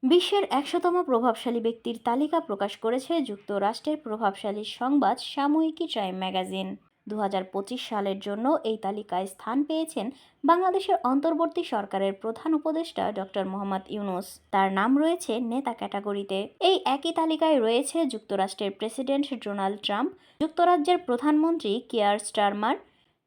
বিশ্বের ১০০তম প্রভাবশালী ব্যক্তির তালিকা প্রকাশ করেছে যুক্তরাষ্ট্রের প্রভাবশালী সংবাদ সাময়িকী টাইম ম্যাগাজিন। ২০২৫ সালের জন্য এই তালিকায় স্থান পেয়েছেন বাংলাদেশের অন্তর্বর্তী সরকারের প্রধান উপদেষ্টা ডক্টর মোহাম্মদ ইউনূস। তার নাম রয়েছে নেতা ক্যাটাগরিতে। এই একই তালিকায় রয়েছে যুক্তরাষ্ট্রের প্রেসিডেন্ট ডোনাল্ড ট্রাম্প, যুক্তরাজ্যের প্রধানমন্ত্রী কিয়ার স্টারমার,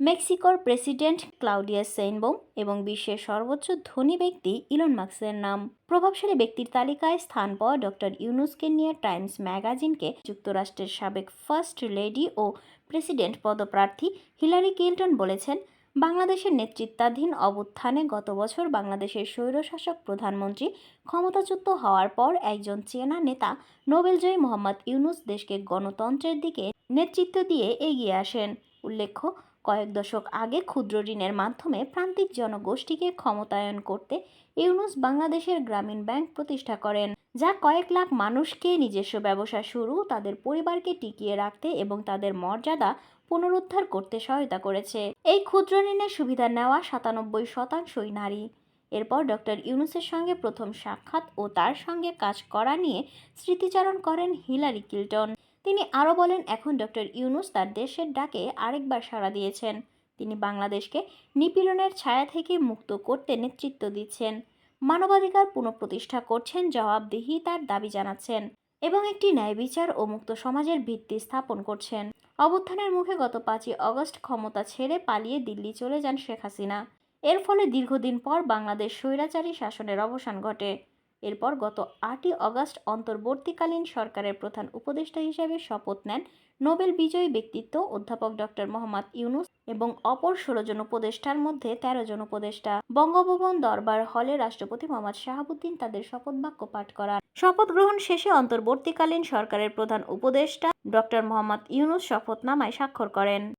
মেক্সিকোর প্রেসিডেন্ট ক্লাউডিয়া সেইনবাউম এবং বিশ্বের সর্বোচ্চ ধনী ব্যক্তি ইলন মাস্কের নাম। প্রভাবশালী ব্যক্তির তালিকায় স্থান পাওয়া ডক্টর ইউনূসকে নিয়ে টাইমস ম্যাগাজিনকে যুক্তরাষ্ট্রের সাবেক ফার্স্ট লেডি ও প্রেসিডেন্ট পদপ্রার্থী হিলারি ক্লিন্টন বলেছেন, বাংলাদেশের নেতৃত্বাধীন অভ্যুত্থানে গত বছর বাংলাদেশের স্বৈরশাসক প্রধানমন্ত্রী ক্ষমতাচ্যুত হওয়ার পর একজন চেনা নেতা নোবেলজয়ী মোহাম্মদ ইউনূস দেশকে গণতন্ত্রের দিকে নেতৃত্ব দিয়ে এগিয়ে আসেন। উল্লেখ্য, কয়েক দশক আগে ক্ষুদ্র ঋণের মাধ্যমে প্রান্তিক জনগোষ্ঠীকে ক্ষমতায়ন করতে ইউনূস বাংলাদেশের গ্রামীণ ব্যাংক প্রতিষ্ঠা করেন, যা কয়েক লাখ মানুষকে নিজস্ব ব্যবসা শুরু, তাদের পরিবারকে টিকিয়ে রাখতে এবং তাদের মর্যাদা পুনরুদ্ধার করতে সহায়তা করেছে। এই ক্ষুদ্র ঋণের সুবিধা নেওয়া ৯৭% নারী। এরপর ডক্টর ইউনূসের সঙ্গে প্রথম সাক্ষাৎ ও তার সঙ্গে কাজ করা নিয়ে স্মৃতিচারণ করেন হিলারি ক্লিন্টন। তিনি আরও বলেন, এখন ডক্টর ইউনূস তার দেশের ডাকে আরেকবার সাড়া দিয়েছেন। তিনি বাংলাদেশকে নিপীড়নের ছায়া থেকে মুক্ত করতে নেতৃত্ব দিচ্ছেন, মানবাধিকার পুনঃপ্রতিষ্ঠা করছেন, জবাবদিহিতার দাবি জানাচ্ছেন এবং একটি ন্যায় বিচার ও মুক্ত সমাজের ভিত্তি স্থাপন করছেন। অভ্যুত্থানের মুখে গত ৫ই আগস্ট ক্ষমতা ছেড়ে পালিয়ে দিল্লি চলে যান শেখ হাসিনা। এর ফলে দীর্ঘদিন পর বাংলাদেশ স্বৈরাচারী শাসনের অবসান ঘটে। এরপর গত ৮ই আগস্ট অন্তর্বর্তীকালীন সরকারের প্রধান উপদেষ্টা হিসেবে শপথ নেন নোবেল বিজয়ী ব্যক্তিত্ব অধ্যাপক ডক্টর মোহাম্মদ ইউনূস এবং অপর ১৬ জন উপদেষ্টার মধ্যে ১৩ জন উপদেষ্টা। বঙ্গভবন দরবার হলে রাষ্ট্রপতি মোহাম্মদ শাহাবুদ্দিন তাদের শপথ বাক্য পাঠ করান। শপথ গ্রহণ শেষে অন্তর্বর্তীকালীন সরকারের প্রধান উপদেষ্টা ডক্টর মোহাম্মদ ইউনূস শপথনামায় স্বাক্ষর করেন।